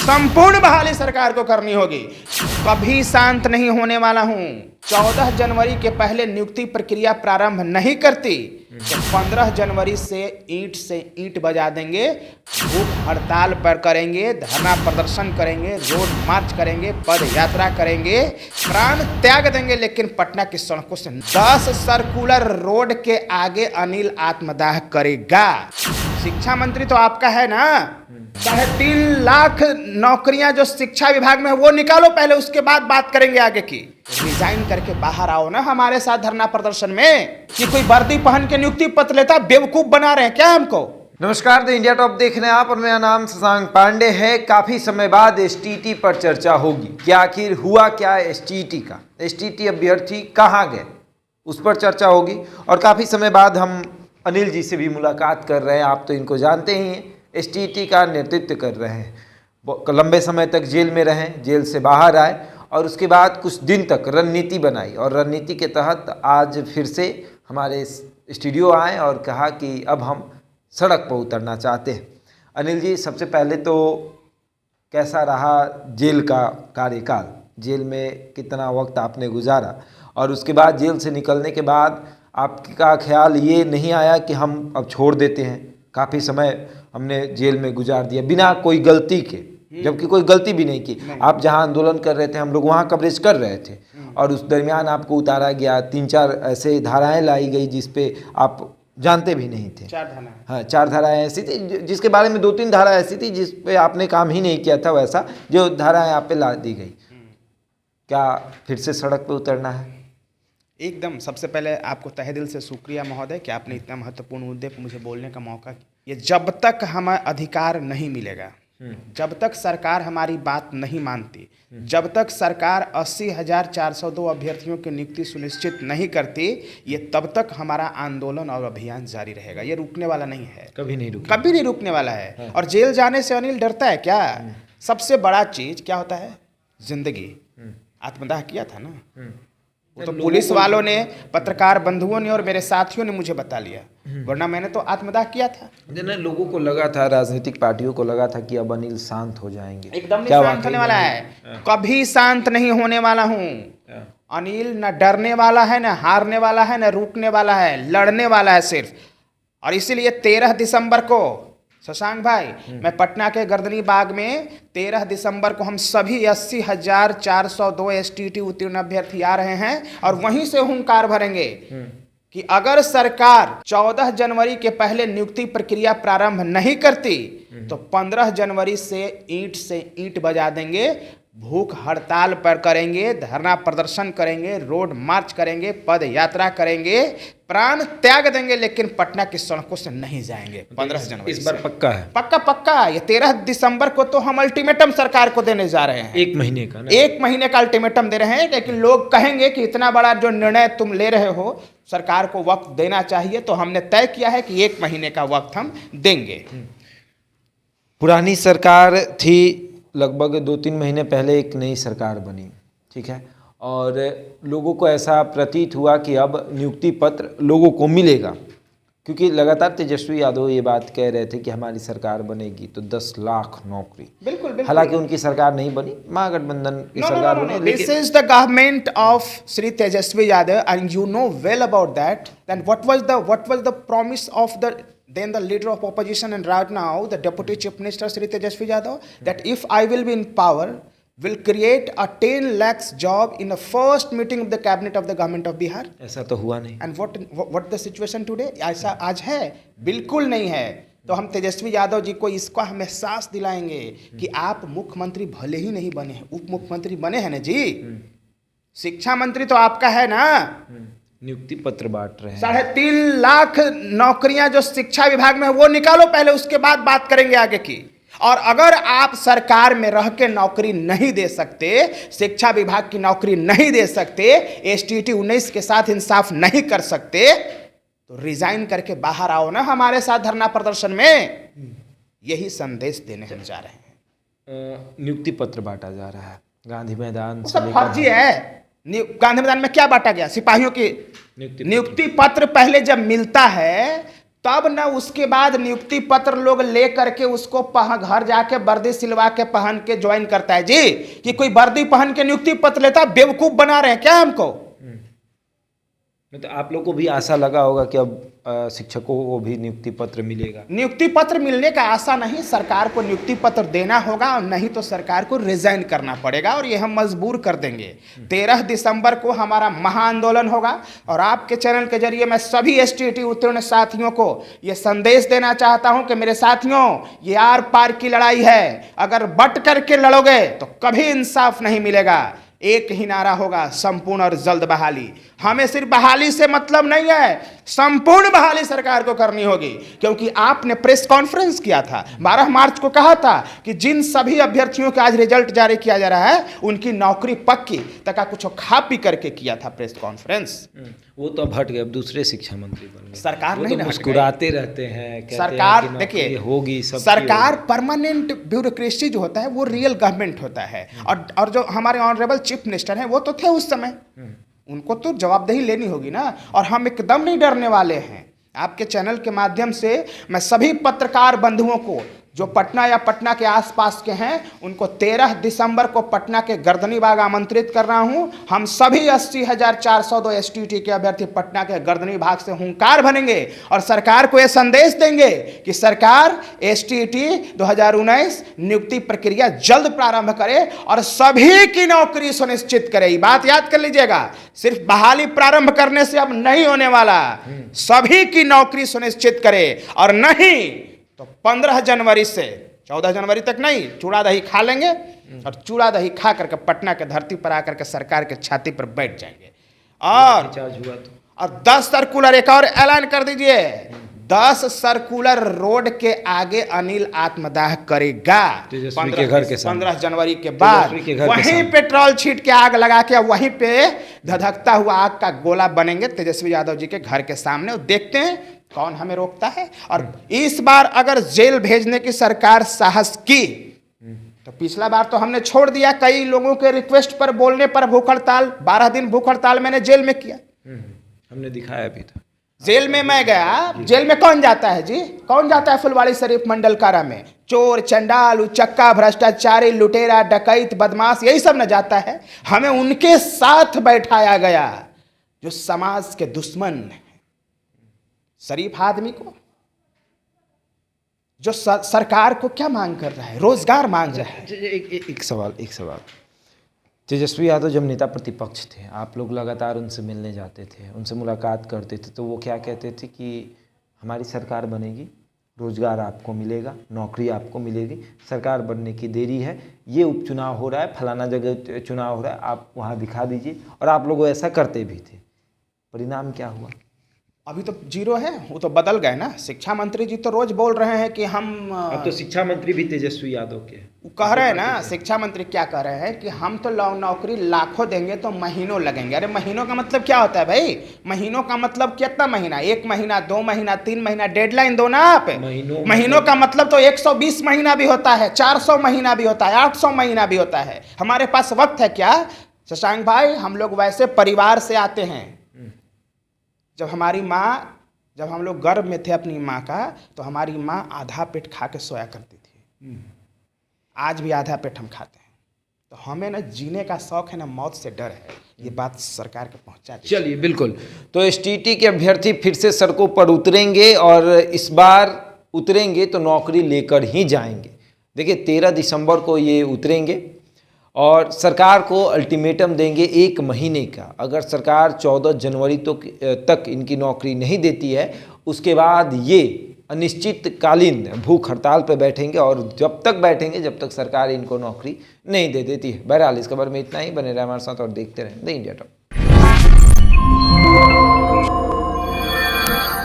संपूर्ण बहाली सरकार को करनी होगी। कभी शांत नहीं होने वाला हूं। 14 जनवरी के पहले नियुक्ति प्रक्रिया प्रारंभ नहीं करती तो 15 जनवरी से ईंट बजा देंगे, भूख हड़ताल पर करेंगे, धरना प्रदर्शन करेंगे, रोड मार्च करेंगे, पद यात्रा करेंगे, प्राण त्याग देंगे, लेकिन पटना की सड़कों से 10 सर्कुलर रोड के आगे अनिल आत्मदाह करेगा। शिक्षा मंत्री तो आपका है ना, 3.5 लाख नौकरियां जो शिक्षा विभाग में है वो निकालो पहले, उसके बाद बात करेंगे आगे की। रिजाइन करके बाहर आओ ना हमारे साथ धरना प्रदर्शन में, कि कोई वर्दी पहन के नियुक्ति पत्र लेता, बेवकूफ बना रहे हैं क्या हमको। नमस्कार, द इंडिया टॉप देख रहे हैं आप और मेरा नाम शशांक पांडे है। काफी समय बाद एसटीटी पर चर्चा होगी कि आखिर हुआ क्या एसटीटी का, एसटीटी अभ्यर्थी कहाँ गए, उस पर चर्चा होगी। और काफी समय बाद हम अनिल जी से भी मुलाकात कर रहे हैं। आप तो इनको जानते ही हैं, एसटीटी का नेतृत्व कर रहे हैं, लंबे समय तक जेल में रहे, जेल से बाहर आए और उसके बाद कुछ दिन तक रणनीति बनाई और रणनीति के तहत आज फिर से हमारे स्टूडियो आए और कहा कि अब हम सड़क पर उतरना चाहते हैं। अनिल जी, सबसे पहले तो कैसा रहा जेल का कार्यकाल, जेल में कितना वक्त आपने गुजारा और उसके बाद जेल से निकलने के बाद आपका ख्याल ये नहीं आया कि हम अब छोड़ देते हैं? काफ़ी समय हमने जेल में गुजार दिया बिना कोई गलती के, जबकि कोई गलती भी नहीं की। आप जहां आंदोलन कर रहे थे हम लोग वहां कवरेज कर रहे थे और उस दरमियान आपको उतारा गया, 3-4 ऐसे धाराएं लाई गई जिस पे आप जानते भी नहीं थे। 4 धाराएं, हाँ 4 धाराएं ऐसी थी जिसके बारे में 2-3 धारा ऐसी थी जिस पे आपने काम ही नहीं किया था, वैसा जो धाराएं आप पे ला दी गई। क्या फिर से सड़क पे उतरना है? एकदम। सबसे पहले आपको तहे दिल से शुक्रिया महोदय कि आपने इतना महत्वपूर्ण मुद्दे पर मुझे बोलने का मौका। ये जब तक हमें अधिकार नहीं मिलेगा, जब तक सरकार हमारी बात नहीं मानती, जब तक सरकार 80,402 अभ्यर्थियों की नियुक्ति सुनिश्चित नहीं करती, ये तब तक हमारा आंदोलन और अभियान जारी रहेगा। ये रुकने वाला नहीं है, कभी नहीं रुकने वाला है। और जेल जाने से अनिल डरता है क्या? सबसे बड़ा चीज क्या होता है? जिंदगी। आत्मदाह किया था ना, वो तो पुलिस वालों ने, पत्रकार बंधुओं ने और मेरे साथियों ने मुझे बता लिया, वरना मैंने तो आत्मदाह किया था। लोगों को लगा था, राजनीतिक पार्टियों को लगा था कि अब अनिल शांत हो जाएंगे। एकदम नहीं शांत होने वाला है, कभी शांत नहीं होने वाला हूँ। अनिल न डरने वाला है, न हारने वाला है, न रुकने वाला है, लड़ने वाला है सिर्फ। और इसीलिए 13 दिसंबर को शशांक भाई, मैं पटना के गर्दनी बाग में 13 दिसंबर को हम सभी 80,402 एसटीटी उत्तीर्ण अभ्यर्थी आ रहे हैं और वहीं से हुंकार भरेंगे कि अगर सरकार 14 जनवरी के पहले नियुक्ति प्रक्रिया प्रारंभ नहीं करती तो 15 जनवरी से ईंट बजा देंगे, भूख हड़ताल पर करेंगे, धरना प्रदर्शन करेंगे, रोड मार्च करेंगे, पद यात्रा करेंगे, प्राण त्याग देंगे, लेकिन पटना की सड़कों से नहीं जाएंगे। 15 जनवरी इस बार पक्का है? पक्का। ये 13 दिसंबर को तो हम अल्टीमेटम सरकार को देने जा रहे हैं। 1 महीने का ना? 1 महीने का अल्टीमेटम दे रहे हैं, लेकिन लोग कहेंगे कि इतना बड़ा जो निर्णय तुम ले रहे हो, सरकार को वक्त देना चाहिए, तो हमने तय किया है कि 1 महीने का वक्त हम देंगे। पुरानी सरकार थी, लगभग 2-3 महीने पहले एक नई सरकार बनी, ठीक है, और लोगों को ऐसा प्रतीत हुआ कि अब नियुक्ति पत्र लोगोगों को मिलेगा, क्योंकि लगातार तेजस्वी यादव ये बात कह रहे थे कि हमारी सरकार बनेगी तो 10 लाख नौकरी। बिल्कुल। हालांकि उनकी सरकार नहीं बनी, महागठबंधन की सरकार बनी। This is the government of Sri Tejasvi Yadav and you know well about that. Then what was the promise of the leader of opposition and right now the deputy chief minister Sri Tejasvi Yadav, that if I will be in power, will create a 10 lakhs job in the first meeting of the cabinet of the government of Bihar. ऐसा तो हुआ नहीं। And what the situation today? ऐसा आज है? बिल्कुल नहीं है। तो हम तेजस्वी यादव जी को इसका हम एहसास दिलाएंगे कि आप मुख्यमंत्री भले ही नहीं बने हैं, उप मुख्यमंत्री बने हैं ना जी। शिक्षा मंत्री तो आपका है ना, नियुक्ति पत्र बांट रहे हैं। 3.5 लाख नौकरियां जो शिक्षा विभाग में है वो निकालो पहले, उसके बाद बात करेंगे आगे की। और अगर आप सरकार में रह के नौकरी नहीं दे सकते, शिक्षा विभाग की नौकरी नहीं दे सकते, एसटीटी 19 के साथ इंसाफ नहीं कर सकते, तो रिजाइन करके बाहर आओ ना हमारे साथ धरना प्रदर्शन में। यही संदेश देने हम जा रहे हैं। नियुक्ति पत्र बांटा जा रहा है गांधी मैदान से सब फर्जी है। गांधी मैदान में क्या बांटा गया? सिपाहियों की नियुक्ति पत्र पहले जब मिलता है तब न उसके बाद नियुक्ति पत्र लोग ले करके उसको घर जाके वर्दी सिलवा के पहन के ज्वाइन करता है जी। कि कोई वर्दी पहन के नियुक्ति पत्र लेता, बेवकूफ बना रहे हैं क्या हमको? तो आप लोग को भी आशा लगा होगा कि अब शिक्षकों को भी नियुक्ति पत्र मिलेगा। नियुक्ति पत्र मिलने का आशा नहीं, सरकार को नियुक्ति पत्र देना होगा, और नहीं तो सरकार को रिजाइन करना पड़ेगा, और ये हम मजबूर कर देंगे। 13 दिसंबर को हमारा महाआंदोलन होगा, और आपके चैनल के जरिए मैं सभी एसटीटी उत्तीर्ण साथियों को ये संदेश देना चाहता हूं कि मेरे साथियों, ये आर पार की लड़ाई है। अगर बट करके लड़ोगे तो कभी इंसाफ नहीं मिलेगा। एक ही नारा होगा, संपूर्ण और जल्द बहाली। हमें सिर्फ बहाली से मतलब नहीं है, संपूर्ण बहाली सरकार को करनी होगी। क्योंकि आपने प्रेस कॉन्फ्रेंस किया था, 12 मार्च को कहा था कि जिन सभी अभ्यर्थियों का आज रिजल्ट जारी किया जा रहा है उनकी नौकरी पक्की, तक कुछ खा पी करके किया था प्रेस कॉन्फ्रेंस। वो तो अब हट गए, अब दूसरे शिक्षा मंत्री बन गए। सरकार वो नहीं तो ना मुस्कुराते रहते हैं, सरकार हैं देखिए होगी, सब सरकार परमानेंट ब्यूरोक्रेसी जो होता है वो रियल गवर्नमेंट होता है। और जो हमारे ऑनरेबल चीफ मिनिस्टर हैं वो तो थे उस समय, उनको तो जवाबदेही लेनी होगी ना। और हम एकदम नहीं डरने वाले हैं। आपके चैनल के माध्यम से मैं सभी पत्रकार बंधुओं को जो पटना या पटना के आसपास के हैं उनको 13 दिसंबर को पटना के गर्दनी बाग आमंत्रित कर रहा हूं। हम सभी 80,402 एसटीटी के अभ्यर्थी पटना के गर्दनी बाग से हुंकार भरेंगे और सरकार को यह संदेश देंगे कि सरकार एसटीटी 2019 नियुक्ति प्रक्रिया जल्द प्रारंभ करे और सभी की नौकरी सुनिश्चित करे। ये बात याद कर लीजिएगा, सिर्फ बहाली प्रारंभ करने से अब नहीं होने वाला, सभी की नौकरी सुनिश्चित करे। और नहीं तो 15 जनवरी से 14 जनवरी तक नहीं, चूड़ा दही खा लेंगे और चूड़ा दही खा करके पटना के धरती पर आकर के सरकार के छाती पर बैठ जाएंगे। और 10 सर्कुलर, एक और ऐलान कर दीजिए, 10 सर्कुलर रोड के आगे अनिल आत्मदाह करेगा। 15 जनवरी के बाद वहीं पेट्रोल छीट के आग लगा के वहीं पे धधकता हुआ आग का गोला बनेंगे तेजस्वी यादव जी के घर के सामने। देखते हैं कौन हमें रोकता है। और इस बार अगर जेल भेजने की सरकार साहस की तो पिछला बार तो हमने छोड़ दिया, कई लोगों के रिक्वेस्ट पर बोलने पर भूख हड़ताल, 12 दिन भूख हड़ताल मैंने जेल में किया, हमने दिखाया भी था। जेल में मैं गया, जेल में कौन जाता है जी? कौन जाता है फुलवाड़ी शरीफ मंडल कारा में? चोर, चंडाल, उचक्का, भ्रष्टाचारी, लुटेरा, डकैत, बदमाश, यही सब न जाता है। हमें उनके साथ बैठाया गया जो समाज के दुश्मन, शरीफ आदमी को, जो सरकार को क्या मांग कर रहा है? रोजगार मांग रहा है। एक सवाल तेजस्वी यादव जब नेता प्रतिपक्ष थे, आप लोग लगातार उनसे मिलने जाते थे, उनसे मुलाकात करते थे, तो वो क्या कहते थे कि हमारी सरकार बनेगी, रोजगार आपको मिलेगा, नौकरी आपको मिलेगी, सरकार बनने की देरी है, ये उपचुनाव हो रहा है, फलाना जगह चुनाव हो रहा है, आप वहाँ दिखा दीजिए। और आप लोग ऐसा करते भी थे। परिणाम क्या हुआ? अभी तो जीरो है, वो तो बदल गए ना। शिक्षा मंत्री जी तो रोज बोल रहे हैं कि हम, अब तो शिक्षा मंत्री भी तेजस्वी यादव के कह रहे हैं ना, शिक्षा मंत्री क्या कह रहे हैं कि हम तो नौकरी लाखों देंगे तो महीनों लगेंगे। अरे महीनों का मतलब क्या होता है भाई? महीनों का मतलब कितना महीना? 1 महीना, 2 महीना, 3 महीना, डेडलाइन दो ना आप। महीनों का मतलब तो 120 महीना भी होता है, 400 महीना भी होता है, 800 महीना भी होता है। हमारे पास वक्त है क्या शशांक भाई? हम लोग वैसे परिवार से आते हैं, जब हमारी माँ, जब हम लोग गर्भ में थे अपनी माँ का, तो हमारी माँ आधा पेट खा के सोया करती थी। आज भी आधा पेट हम खाते हैं। तो हमें ना जीने का शौक है, ना मौत से डर है। ये बात सरकार के पहुंचा दी। चलिए, बिल्कुल। तो एसटीटी के अभ्यर्थी फिर से सड़कों पर उतरेंगे और इस बार उतरेंगे तो नौकरी लेकर ही जाएंगे। देखिए, 13 दिसंबर को ये उतरेंगे और सरकार को अल्टीमेटम देंगे 1 महीने का। अगर सरकार 14 जनवरी तक इनकी नौकरी नहीं देती है, उसके बाद ये अनिश्चितकालीन भूख हड़ताल पर बैठेंगे और जब तक बैठेंगे जब तक सरकार इनको नौकरी नहीं दे देती है। बहरहाल इस खबर में इतना ही। बने रहे हमारे साथ और देखते रहें द इंडिया टॉक।